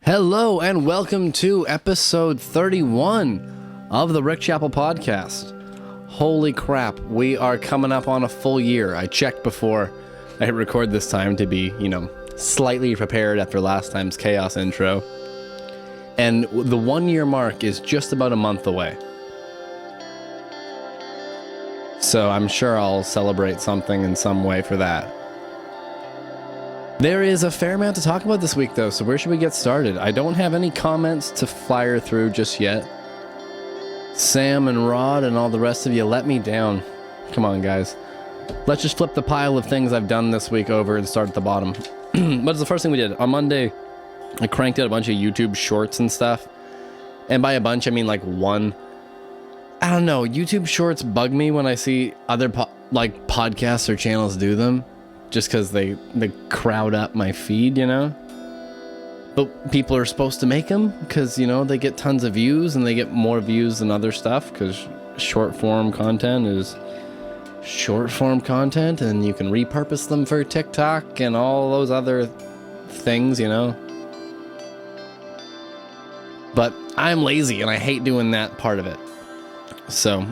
Hello and welcome to episode 31 of the Rick Chappell podcast. Holy crap, we are coming up on a full year. I checked before I hit record this time to be, slightly prepared after last time's chaos intro. And the 1 year mark is just about a month away. So I'm sure I'll celebrate something in some way for that. There is a fair amount to talk about this week, though, so where should we get started? I don't have any comments to fire through just yet. Sam and Rod and all the rest of you let me down. Come on, guys. Let's just flip the pile of things I've done this week over and start at the bottom. What's the first thing we did? On Monday, I cranked out a bunch of YouTube shorts and stuff. And by a bunch, I mean like one. I don't know. YouTube shorts bug me when I see other podcasts or channels do them. Just because they crowd up my feed, But people are supposed to make them because, they get tons of views and they get more views than other stuff because short form content is short form content and you can repurpose them for TikTok and all those other things, But I'm lazy and I hate doing that part of it. So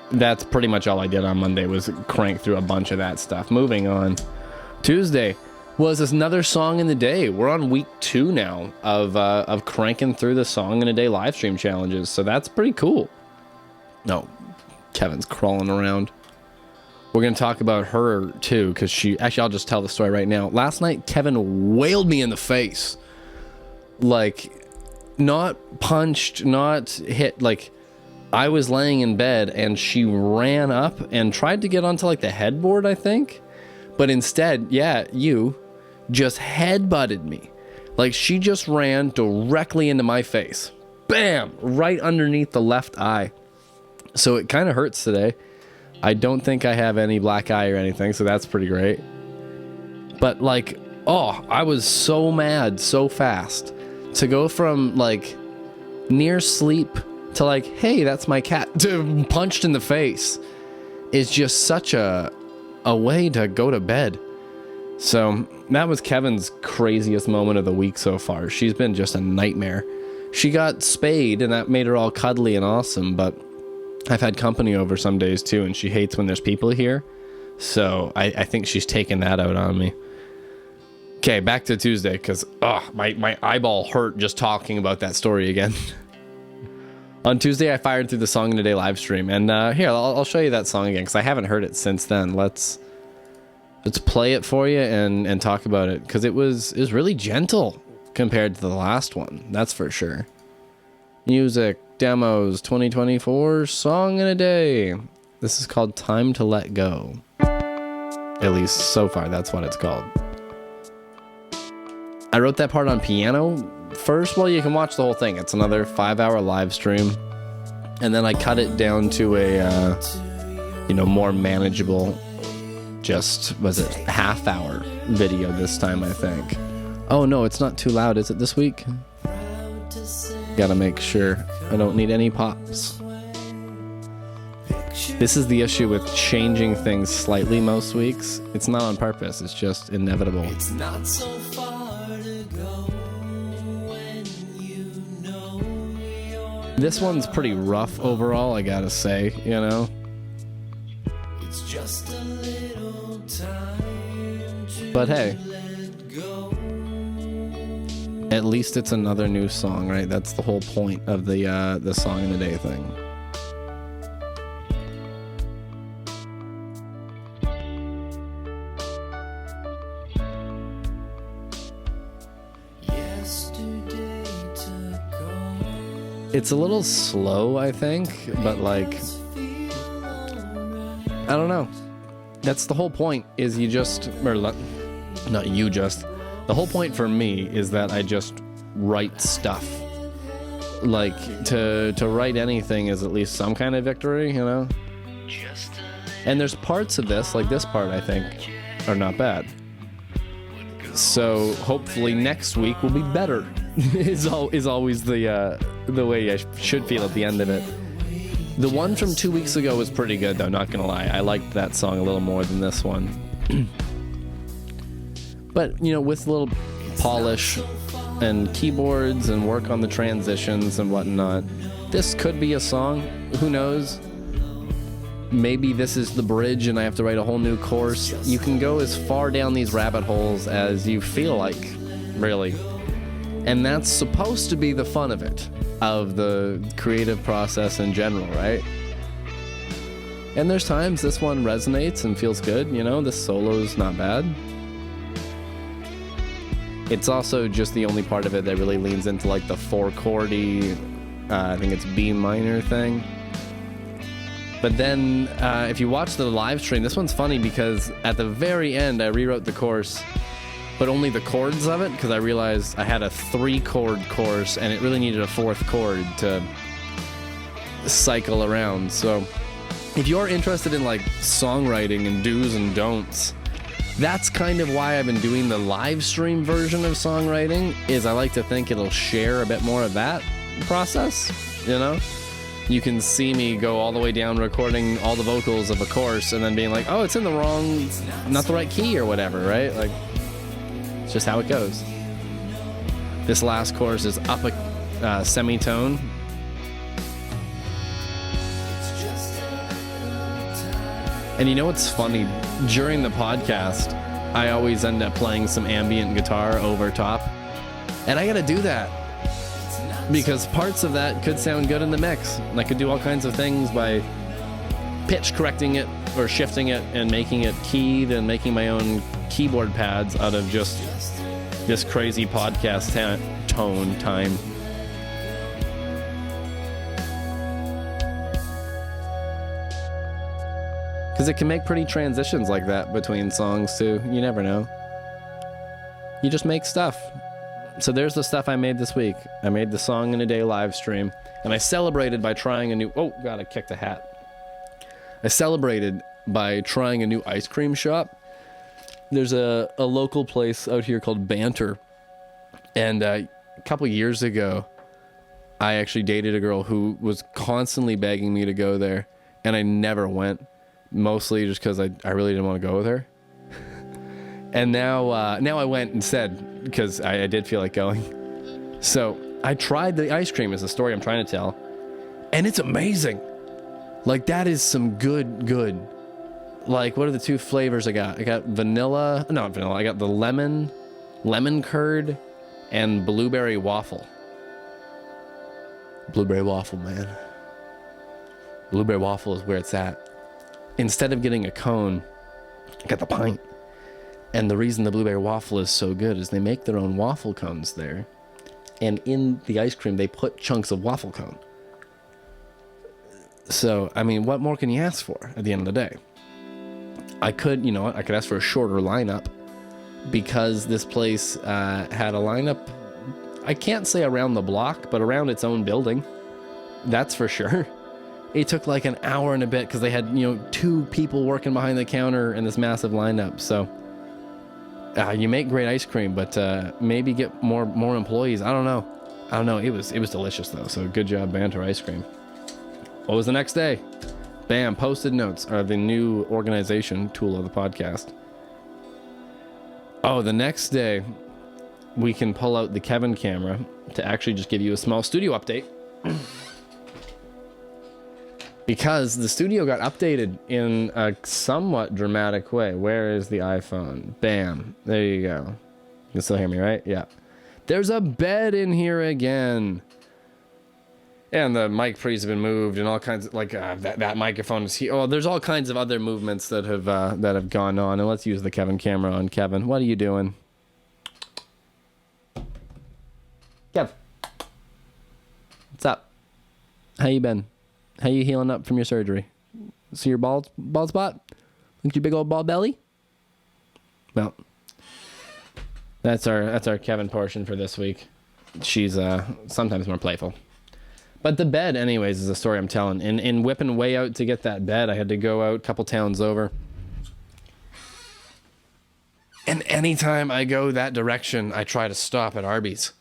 that's pretty much all I did on Monday was crank through a bunch of that stuff. Moving on. Tuesday was another song in the day. We're on week 2 now of cranking through the song in a day live stream challenges. So that's pretty cool. No, Kevin's crawling around. We're going to talk about her too because I'll just tell the story right now. Last night, Kevin wailed me in the face. Not punched, not hit, I was laying in bed and she ran up and tried to get onto the headboard, I think. But instead, you just headbutted me. She just ran directly into my face. Bam! Right underneath the left eye. So it kind of hurts today. I don't think I have any black eye or anything, so that's pretty great. But I was so mad so fast. To go from near sleep to hey, that's my cat, to punched in the face is just such a way to go to bed. So that was Kevin's craziest moment of the week so far. She's been just a nightmare. She got spayed and that made her all cuddly and awesome, but I've had company over some days too and she hates when there's people here. So I think she's taking that out on me. Okay, back to Tuesday because my eyeball hurt just talking about that story again. On Tuesday, I fired through the Song in a Day live stream, and here, I'll show you that song again, because I haven't heard it since then. Let's play it for you and talk about it, because it was really gentle compared to the last one, that's for sure. Music, demos, 2024, Song in a Day. This is called Time to Let Go. At least, so far, that's what it's called. I wrote that part on piano first. Well, you can watch the whole thing. It's another 5-hour live stream. And then I cut it down to a, more manageable, half-hour video this time, I think. Oh, no, it's not too loud, is it this week? Gotta make sure I don't need any pops. This is the issue with changing things slightly most weeks. It's not on purpose. It's just inevitable. It's not so far to go. This one's pretty rough overall, I gotta say, It's just a little time to but hey, at least it's another new song, right? That's the whole point of the Song in the Day thing. It's a little slow, I think, but I don't know. That's the whole point, is the whole point for me is that I just write stuff. To write anything is at least some kind of victory, And there's parts of this, like this part, I think, are not bad. So hopefully next week will be better. is always the way I should feel at the end of it. The one from 2 weeks ago was pretty good, though, not gonna lie. I liked that song a little more than this one. But, with a little polish, and keyboards and work on the transitions and whatnot. This could be a song. Who knows? Maybe this is the bridge and I have to write a whole new course. You can go as far down these rabbit holes as you feel like, really. And that's supposed to be the fun of it, of the creative process in general, right? And there's times this one resonates and feels good, you know, this solo's not bad. It's also just the only part of it that really leans into like the 4-chordy, I think it's B minor thing. But then if you watch the live stream, this one's funny because at the very end I rewrote the course, but only the chords of it, because I realized I had a 3-chord course and it really needed a 4th chord to cycle around. So if you're interested in like songwriting and do's and don'ts, that's kind of why I've been doing the live stream version of songwriting, is I like to think it'll share a bit more of that process, you know? You can see me go all the way down recording all the vocals of a course and then being like, oh, it's in the wrong, not the right key or whatever, right? Like, it's just how it goes. This last chorus is up a semitone. And you know what's funny? During the podcast, I always end up playing some ambient guitar over top. And I gotta do that, because parts of that could sound good in the mix. And I could do all kinds of things by pitch correcting it or shifting it and making it keyed and making my own keyboard pads out of just this crazy podcast tone time. Because it can make pretty transitions like that between songs too. You never know. You just make stuff. So there's the stuff I made this week. I made the Song in a Day live stream, and I celebrated by trying a new... Oh, God, I kicked a hat. I celebrated by trying a new ice cream shop. There's a local place out here called Banter, and a couple years ago, I actually dated a girl who was constantly begging me to go there, and I never went, mostly just because I really didn't want to go with her. And now I went instead, because I did feel like going. So I tried the ice cream, is the story I'm trying to tell, and it's amazing. Like, that is some good. Like, what are the 2 flavors I got? I got not vanilla, I got the lemon curd, and blueberry waffle. Blueberry waffle, man. Blueberry waffle is where it's at. Instead of getting a cone, I got the pint. And the reason the blueberry waffle is so good is they make their own waffle cones there. And in the ice cream, they put chunks of waffle cone. So, I mean, what more can you ask for at the end of the day? I could ask for a shorter lineup, because this place had a lineup, I can't say around the block, but around its own building. That's for sure. It took like an hour and a bit because they had, 2 people working behind the counter in this massive lineup. So you make great ice cream, but maybe get more employees. I don't know. It was delicious though. So good job, Banter Ice Cream. What was the next day? Bam, Post-it notes are the new organization tool of the podcast. Oh, the next day we can pull out the Kevin camera to actually just give you a small studio update. Because the studio got updated in a somewhat dramatic way. Where is the iPhone? Bam. There you go. You can still hear me, right? Yeah. There's a bed in here again. And the mic pre's have been moved and all kinds of, like, that microphone is here. Oh, there's all kinds of other movements that have gone on. And let's use the Kevin camera on Kevin. What are you doing? Kev. What's up? How you been? How you healing up from your surgery? See your bald spot? Look at your big old bald belly? Well, that's our Kevin portion for this week. She's sometimes more playful. But the bed, anyways, is the story I'm telling. In whipping way out to get that bed, I had to go out a couple towns over. And anytime I go that direction, I try to stop at Arby's.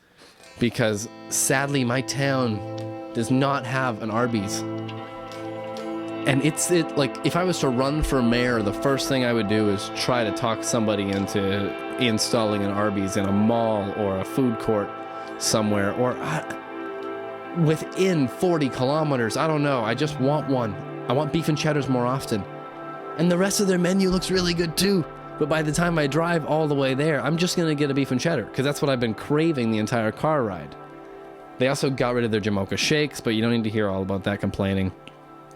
Because sadly, my town does not have an Arby's. And like, if I was to run for mayor, the first thing I would do is try to talk somebody into installing an Arby's in a mall or a food court. somewhere, or within 40 kilometers. I don't know. I just want one. I want beef and cheddars more often. And the rest of their menu looks really good too. But by the time I drive all the way there, I'm just going to get a beef and cheddar because that's what I've been craving the entire car ride. They also got rid of their Jamocha shakes, but you don't need to hear all about that complaining.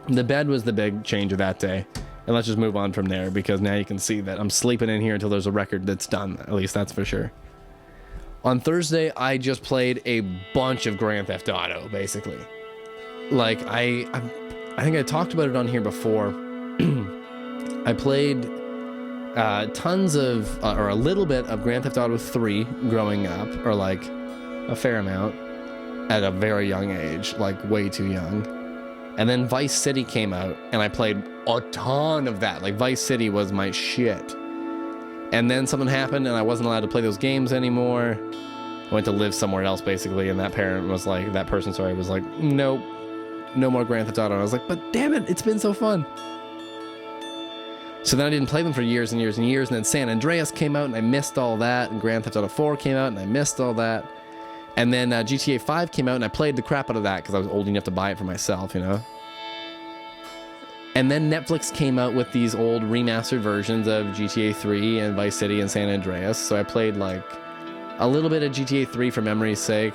The bed was the big change of that day. And let's just move on from there because now you can see that I'm sleeping in here until there's a record that's done. At least that's for sure. On Thursday, I just played a bunch of Grand Theft Auto, basically. Like, I think I talked about it on here before. I played tons of, or a little bit of Grand Theft Auto 3 growing up, or like a fair amount, at a very young age, like way too young. And then Vice City came out, and I played a ton of that. Like, Vice City was my shit. And then something happened, and I wasn't allowed to play those games anymore. I went to live somewhere else, basically, and that person was like, nope, no more Grand Theft Auto. And I was like, but damn it, it's been so fun. So then I didn't play them for years and years and years, and then San Andreas came out, and I missed all that, and Grand Theft Auto 4 came out, and I missed all that. And then GTA 5 came out, and I played the crap out of that, because I was old enough to buy it for myself, you know? And then Netflix came out with these old remastered versions of GTA 3 and Vice City and San Andreas, so I played, like, a little bit of GTA 3 for memory's sake.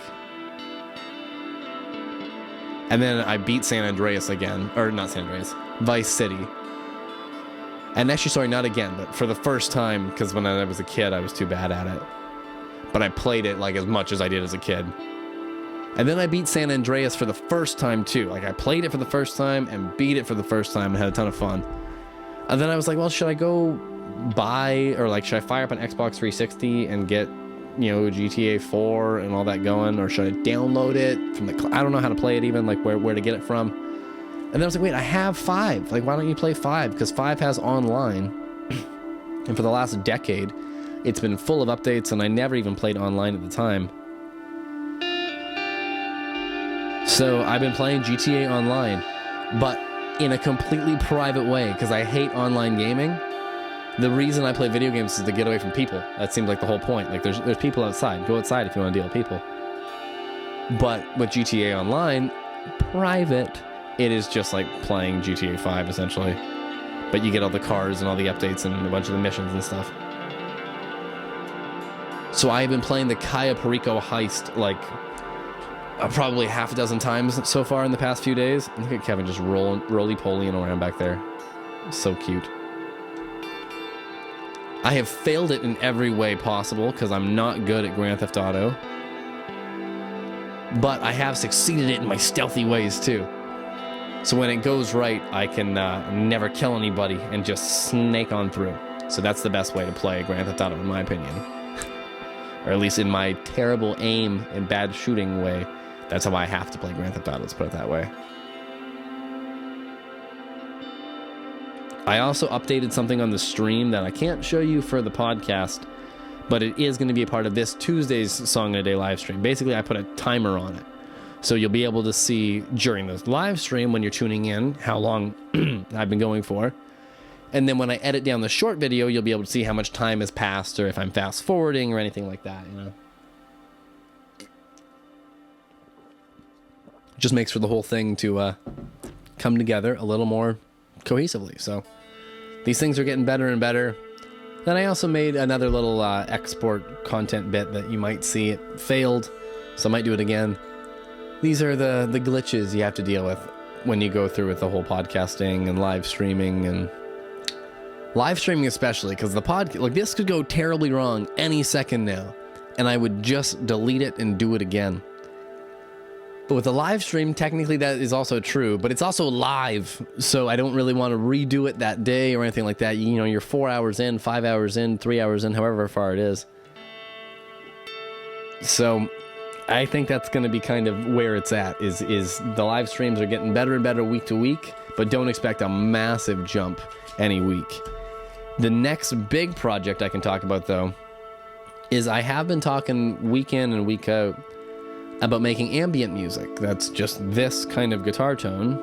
And then I beat San Andreas again, or not San Andreas, Vice City. And actually, sorry, not again, but for the first time, because when I was a kid, I was too bad at it. But I played it, like, as much as I did as a kid. And then I beat San Andreas for the first time, too. Like, I played it for the first time and beat it for the first time and had a ton of fun. And then I was like, well, should I go buy, or, like, should I fire up an Xbox 360 and get, you know, GTA 4 and all that going? Or should I download it from the... I don't know how to play it even, like, where to get it from. And then I was like, wait, I have 5. Like, why don't you play 5? Because 5 has online. And for the last decade, it's been full of updates, and I never even played online at the time. So I've been playing GTA Online, but in a completely private way, because I hate online gaming. The reason I play video games is to get away from people. That seems like the whole point. Like, there's people outside. Go outside if you want to deal with people. But with GTA Online, private, it is just like playing GTA 5, essentially. But you get all the cars and all the updates and a bunch of the missions and stuff. So I've been playing the Cayo Perico heist, like, probably half a dozen times so far in the past few days. Look at Kevin just roly-polying around back there. So cute. I have failed it in every way possible because I'm not good at Grand Theft Auto. But I have succeeded it in my stealthy ways too. So when it goes right, I can never kill anybody and just snake on through. So that's the best way to play Grand Theft Auto, in my opinion. Or at least in my terrible aim and bad shooting way. That's how I have to play Grand Theft Auto, let's put it that way. I also updated something on the stream that I can't show you for the podcast, but it is going to be a part of this Tuesday's Song of the Day live stream. Basically, I put a timer on it. So you'll be able to see during the live stream when you're tuning in how long I've been going for. And then when I edit down the short video, you'll be able to see how much time has passed or if I'm fast forwarding or anything like that, you know. Just makes for the whole thing to come together a little more cohesively. So these things are getting better and better. Then I also made another little export content bit that you might see. It failed, so I might do it again. These are the glitches you have to deal with when you go through with the whole podcasting and live streaming, and live streaming especially, because the podcast, like, this could go terribly wrong any second now, and I would just delete it and do it again. But with the live stream, technically that is also true, but it's also live, so I don't really want to redo it that day or anything like that. You know, you're 4 hours in, 5 hours in, 3 hours in, however far it is. So I think that's going to be kind of where it's at, is the live streams are getting better and better week to week, but don't expect a massive jump any week. The next big project I can talk about, though, is I have been talking week in and week out about making ambient music. That's just this kind of guitar tone,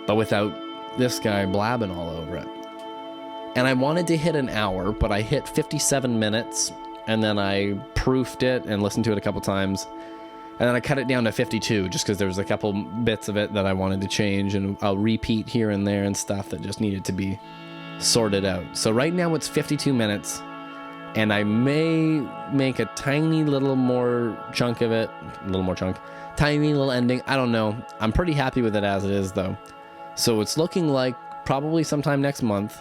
but without this guy blabbing all over it. And I wanted to hit an hour, but I hit 57 minutes, and then I proofed it and listened to it a couple times. And then I cut it down to 52 just because there was a couple bits of it that I wanted to change, and I'll repeat here and there and stuff that just needed to be sorted out. So right now it's 52 minutes, and I may make a tiny little more chunk of it, tiny little ending. I don't know. I'm pretty happy with it as it is, though. So it's looking like probably sometime next month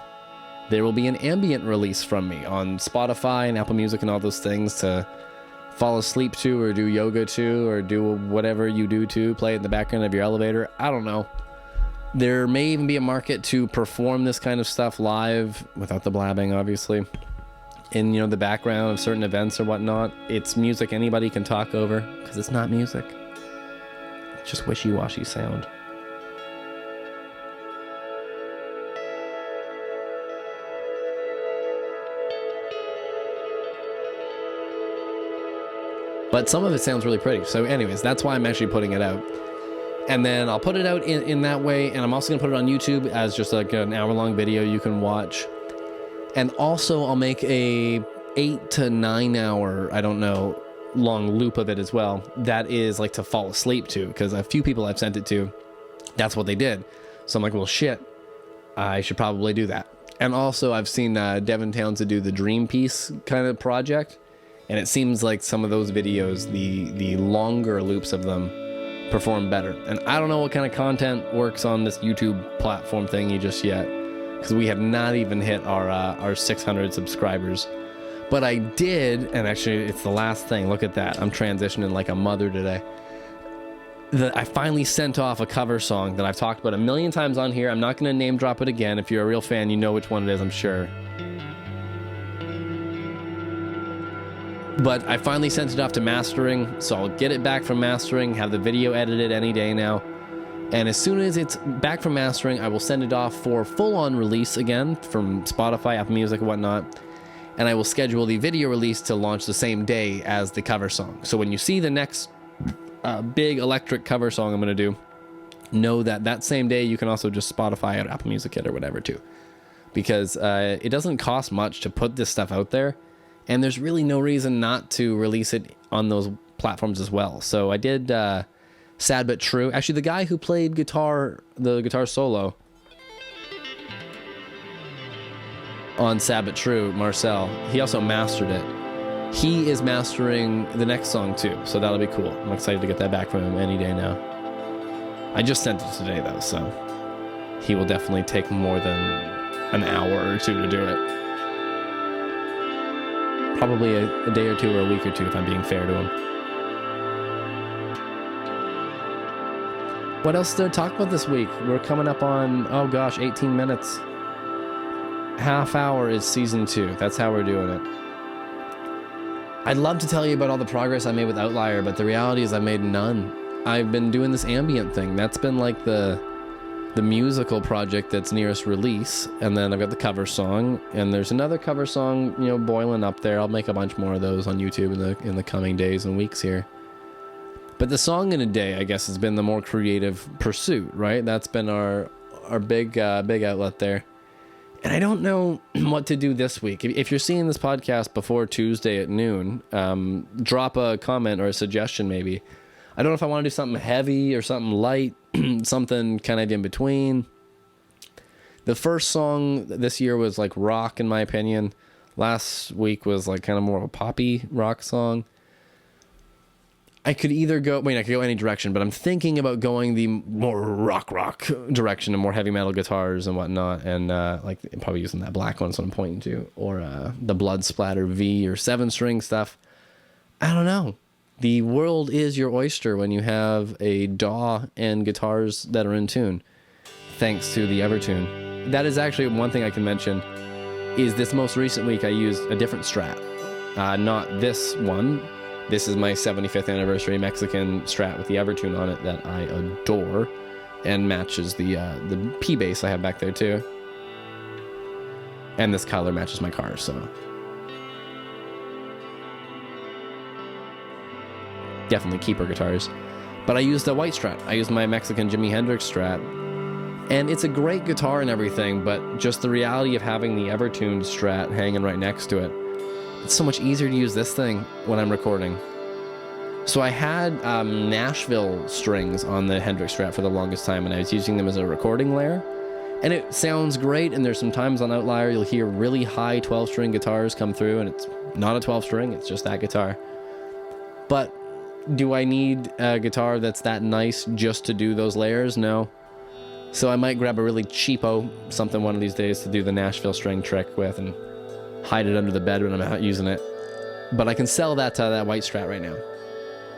there will be an ambient release from me on Spotify and Apple Music and all those things to fall asleep to, or do yoga to, or do whatever you do to, play it in the background of your elevator. I don't know. There may even be a market to perform this kind of stuff live without the blabbing, obviously, in, you know, the background of certain events or whatnot. It's music anybody can talk over, because it's not music. It's just wishy-washy sound. But some of it sounds really pretty. So anyways, that's why I'm actually putting it out. And then I'll put it out in that way. And I'm also going to put it on YouTube as just like an hour-long video you can watch. And also I'll make a 8 to 9 hour, I don't know, long loop of it as well. That is like to fall asleep to, because a few people I've sent it to, that's what they did. So I'm like, well, shit, I should probably do that. And also I've seen Devin Townsend do the Dream Piece kind of project. And it seems like some of those videos, the longer loops of them, perform better. And I don't know what kind of content works on this YouTube platform thingy just yet, because we have not even hit our 600 subscribers. But I did, and actually it's the last thing. Look at that. I'm transitioning like a mother today. I finally sent off a cover song that I've talked about a million times on here. I'm not going to name drop it again. If you're a real fan, you know which one it is, I'm sure. But I finally sent it off to mastering, so I'll get it back from mastering, have the video edited any day now. And as soon as it's back from mastering, I will send it off for full-on release again from Spotify, Apple Music, and whatnot. And I will schedule the video release to launch the same day as the cover song. So when you see the next big electric cover song I'm going to do, know that that same day you can also just Spotify or Apple Music it or whatever too. Because it doesn't cost much to put this stuff out there. And there's really no reason not to release it on those platforms as well. So I did Sad But True. Actually, the guy who played the guitar solo on Sad But True, Marcel, he also mastered it. He is mastering the next song too, so that'll be cool. I'm excited to get that back from him any day now. I just sent it today though, so he will definitely take more than an hour or two to do it. Probably a day or two or a week or two if I'm being fair to him. What else is there to talk about this week? We're coming up on, 18 minutes. Half hour is season 2. That's how we're doing it. I'd love to tell you about all the progress I made with Outlier, but the reality is I made none. I've been doing this ambient thing. That's been like the musical project that's nearest release, and then I've got the cover song, and there's another cover song, boiling up there. I'll make a bunch more of those on YouTube in the coming days and weeks here. But the song in a day, I guess, has been the more creative pursuit, right? That's been our big outlet there. And I don't know what to do this week. If you're seeing this podcast before Tuesday at noon, drop a comment or a suggestion maybe. I don't know if I want to do something heavy or something light, something kind of in between. The first song this year was like rock, in my opinion. Last week was like kind of more of a poppy rock song. I could go any direction, but I'm thinking about going the more rock direction and more heavy metal guitars and whatnot, and probably using that black one, that's what I'm pointing to, or the Blood Splatter V or 7-string stuff. I don't know. The world is your oyster when you have a DAW and guitars that are in tune, thanks to the Evertune. That is actually one thing I can mention, is this most recent week I used a different Strat. Not this one. This is my 75th anniversary Mexican Strat with the Evertune on it that I adore, and matches the P bass I have back there too. And this color matches my car, so definitely keeper guitars. But I used a white Strat. I used my Mexican Jimi Hendrix Strat. And it's a great guitar and everything, but just the reality of having the Evertune Strat hanging right next to it It's so much easier to use this thing when I'm recording. So I had Nashville strings on the Hendrix Strat for the longest time, and I was using them as a recording layer. And it sounds great, and there's some times on Outlier you'll hear really high 12-string guitars come through, and it's not a 12-string, it's just that guitar. But do I need a guitar that's that nice just to do those layers? No. So I might grab a really cheapo something one of these days to do the Nashville string trick with and hide it under the bed when I'm not using it. But I can sell that to that white Strat right now.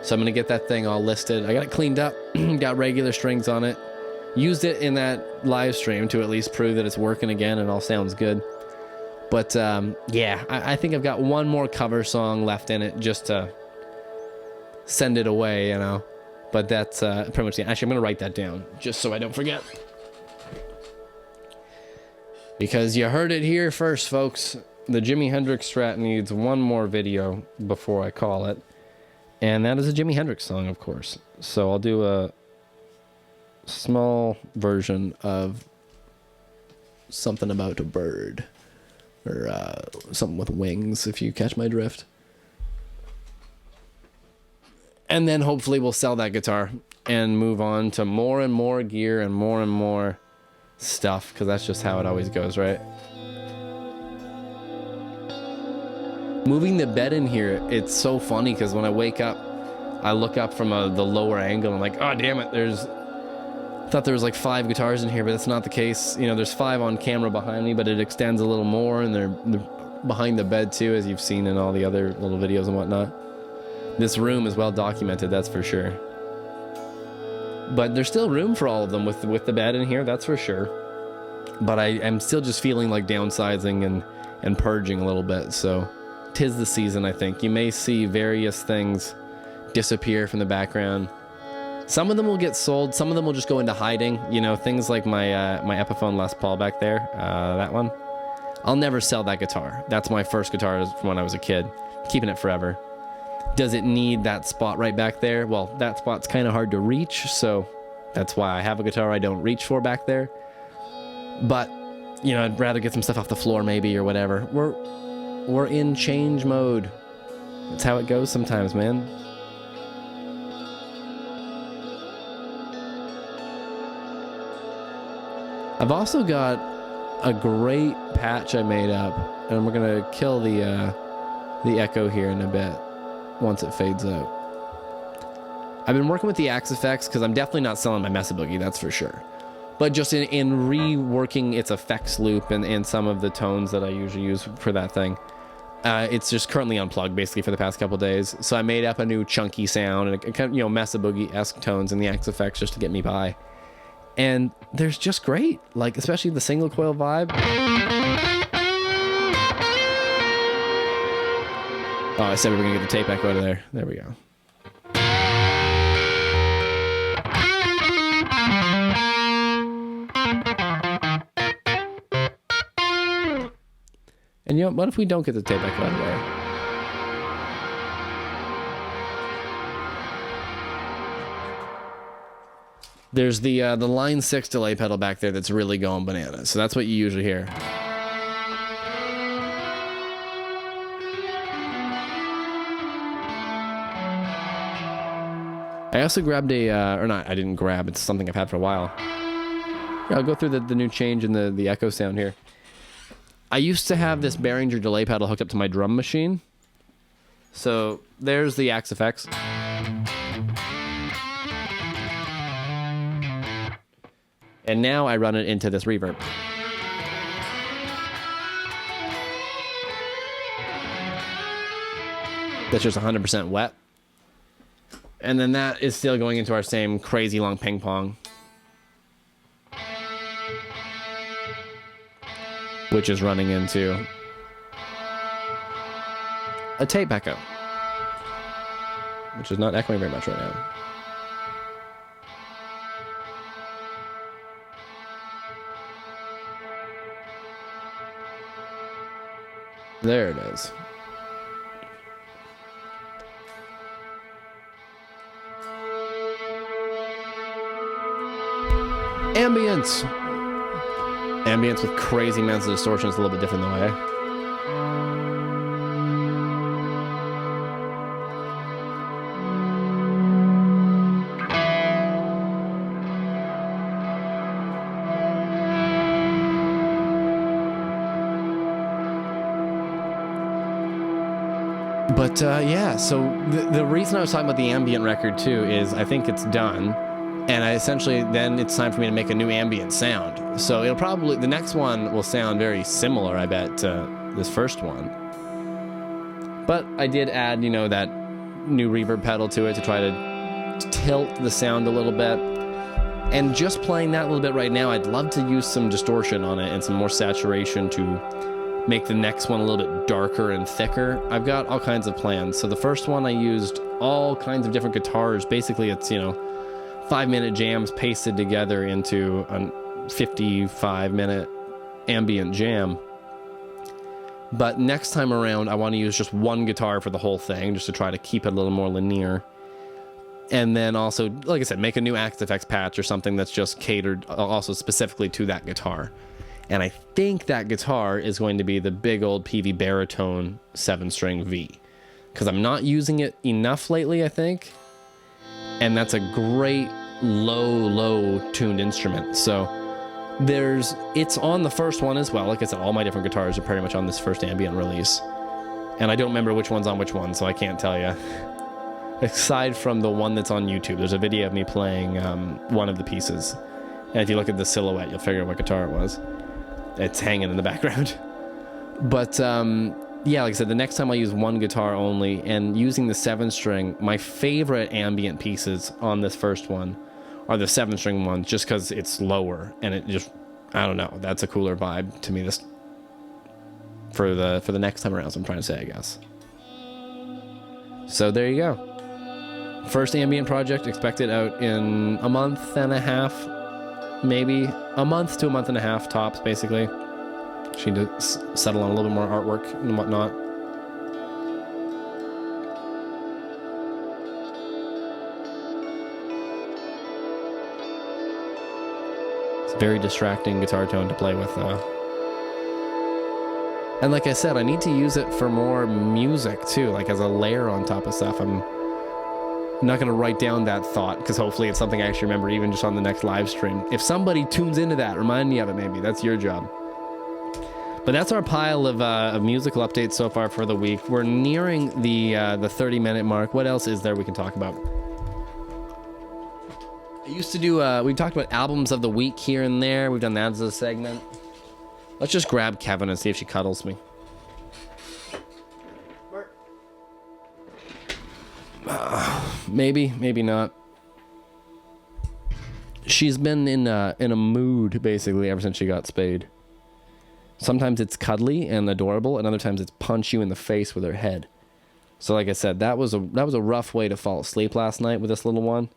So I'm going to get that thing all listed. I got it cleaned up, got regular strings on it. Used it in that live stream to at least prove that it's working again and all sounds good. But yeah, I think I've got one more cover song left in it just to send it away, you know. But that's pretty much it. Actually, I'm going to write that down just so I don't forget. Because you heard it here first, folks. The Jimi Hendrix Strat needs one more video before I call it. And that is a Jimi Hendrix song, of course. So I'll do a small version of something about a bird. Or something with wings, if you catch my drift. And then hopefully we'll sell that guitar and move on to more and more gear and more stuff. Because that's just how it always goes, right? Moving the bed in here, it's so funny because when I wake up, I look up from the lower angle and I'm like, oh, damn it, I thought there was like 5 guitars in here, but that's not the case. You know, there's 5 on camera behind me, but it extends a little more, and they're behind the bed too, as you've seen in all the other little videos and whatnot. This room is well documented, that's for sure. But there's still room for all of them with the bed in here, that's for sure. But I am still just feeling like downsizing and purging a little bit, so 'tis the season, I think. You may see various things disappear from the background. Some of them will get sold, some of them will just go into hiding. You know, things like my Epiphone Les Paul back there, that one. I'll never sell that guitar. That's my first guitar from when I was a kid. Keeping it forever. Does it need that spot right back there? Well, that spot's kind of hard to reach, so that's why I have a guitar I don't reach for back there. But, you know, I'd rather get some stuff off the floor maybe or whatever. We're in change mode. That's how it goes sometimes, man. I've also got a great patch I made up, and we're gonna kill the echo here in a bit once it fades out. I've been working with the Axe effects because I'm definitely not selling my Mesa Boogie, that's for sure. But just in reworking its effects loop and some of the tones that I usually use for that thing. It's just currently unplugged basically for the past couple days. So I made up a new chunky sound and kind of, you know, Mesa Boogie-esque tones in the Axe effects just to get me by. And there's just great, like especially the single coil vibe. Oh, I said we were gonna get the tape echo out of there. There we go. And you know, what if we don't get the tape echo out of there? There's the line 6 delay pedal back there that's really going bananas. So that's what you usually hear. I also grabbed or not, I didn't grab, it's something I've had for a while. Here, I'll go through the new change in the echo sound here. I used to have this Behringer delay pedal hooked up to my drum machine. So there's the Axe effects. And now I run it into this reverb. That's just 100% wet. And then that is still going into our same crazy long ping pong. Which is running into a tape echo. Which is not echoing very much right now. There it is. Ambience. Ambience with crazy amounts of distortion is a little bit different though, eh? But yeah, so the reason I was talking about the ambient record too is I think it's done, and then it's time for me to make a new ambient sound. So it'll probably, the next one will sound very similar, I bet, to this first one. But I did add, that new reverb pedal to it to try to tilt the sound a little bit. And just playing that a little bit right now, I'd love to use some distortion on it and some more saturation to make the next one a little bit darker and thicker. I've got all kinds of plans. So the first one I used all kinds of different guitars. Basically it's, 5-minute jams pasted together into a 55-minute ambient jam. But next time around, I want to use just one guitar for the whole thing, just to try to keep it a little more linear. And then also, like I said, make a new Axe FX patch or something that's just catered also specifically to that guitar. And I think that guitar is going to be the big old PV baritone 7-string V, because I'm not using it enough lately, I think. And that's a great low tuned instrument. So it's on the first one as well. Like I said, all my different guitars are pretty much on this first ambient release. And I don't remember which one's on which one, so I can't tell you. Aside from the one that's on YouTube, there's a video of me playing one of the pieces. And if you look at the silhouette, you'll figure out what guitar it was. It's hanging in the background. But yeah, like I said, the next time I use one guitar only, and using the 7-string, my favorite ambient pieces on this first one are the 7-string ones, just because it's lower and it just, I don't know, that's a cooler vibe to me this for the next time around. So I'm trying to say, I guess. So there you go. First ambient project expected out in a month and a half, maybe a month to a month and a half tops, basically. She need to settle on a little bit more artwork and whatnot. It's a very distracting guitar tone to play with, though. And like I said, I need to use it for more music, too, like as a layer on top of stuff. I'm not going to write down that thought, because hopefully it's something I actually remember even just on the next live stream. If somebody tunes into that, remind me of it maybe. That's your job. But that's our pile of musical updates so far for the week. We're nearing the 30-minute mark. What else is there we can talk about? I used to do, we talked about albums of the week here and there. We've done that as a segment. Let's just grab Kevin and see if she cuddles me. Maybe, maybe not. She's been in a mood, basically, ever since she got spayed. Sometimes it's cuddly and adorable, and other times it's punch you in the face with her head. So like I said, that was a rough way to fall asleep last night with this little one.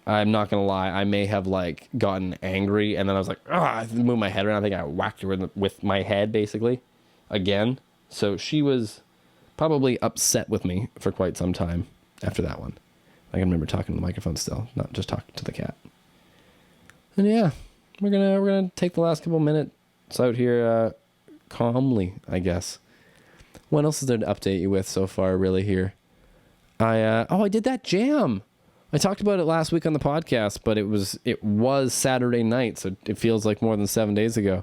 I'm not gonna lie, I may have like gotten angry, and then I was like, I moved my head around. I think I whacked her with my head, basically, again. So she was probably upset with me for quite some time after that one. I can remember talking to the microphone still, not just talking to the cat. And yeah, we're gonna take the last couple minutes out here calmly, I guess. What else is there to update you with so far, really, here? I did that jam. I talked about it last week on the podcast, but it was Saturday night, so it feels like more than 7 days ago.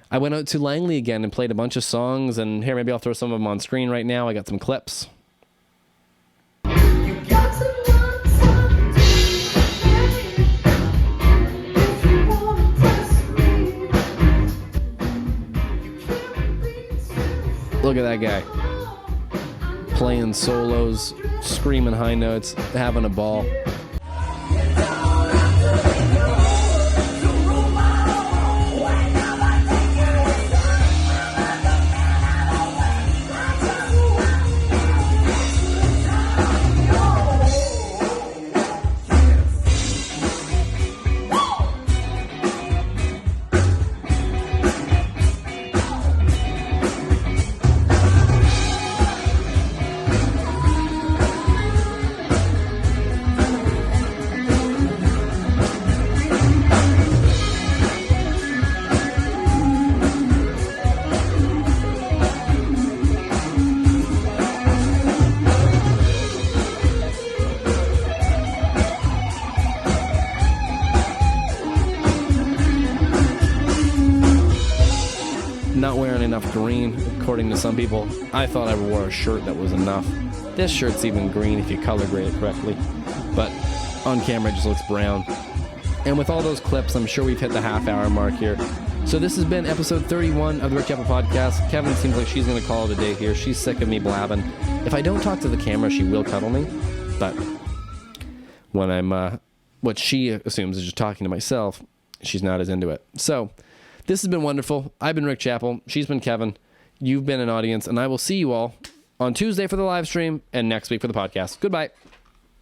I went out to Langley again and played a bunch of songs, and here, maybe I'll throw some of them on screen right now. I got some clips. Look at that guy. Playing solos, screaming high notes, having a ball. enough green, according to some people. I thought I wore a shirt that was enough. This shirt's even green if you color grade it correctly, but on camera it just looks brown. And with all those clips, I'm sure we've hit the half-hour mark here. So this has been episode 31 of the Rick Chappell podcast. Kevin seems like she's going to call it a day here. She's sick of me blabbing. If I don't talk to the camera, she will cuddle me, but when I'm, what she assumes is just talking to myself, she's not as into it. So this has been wonderful. I've been Rick Chappell. She's been Kevin. You've been an audience, and I will see you all on Tuesday for the live stream and next week for the podcast. Goodbye.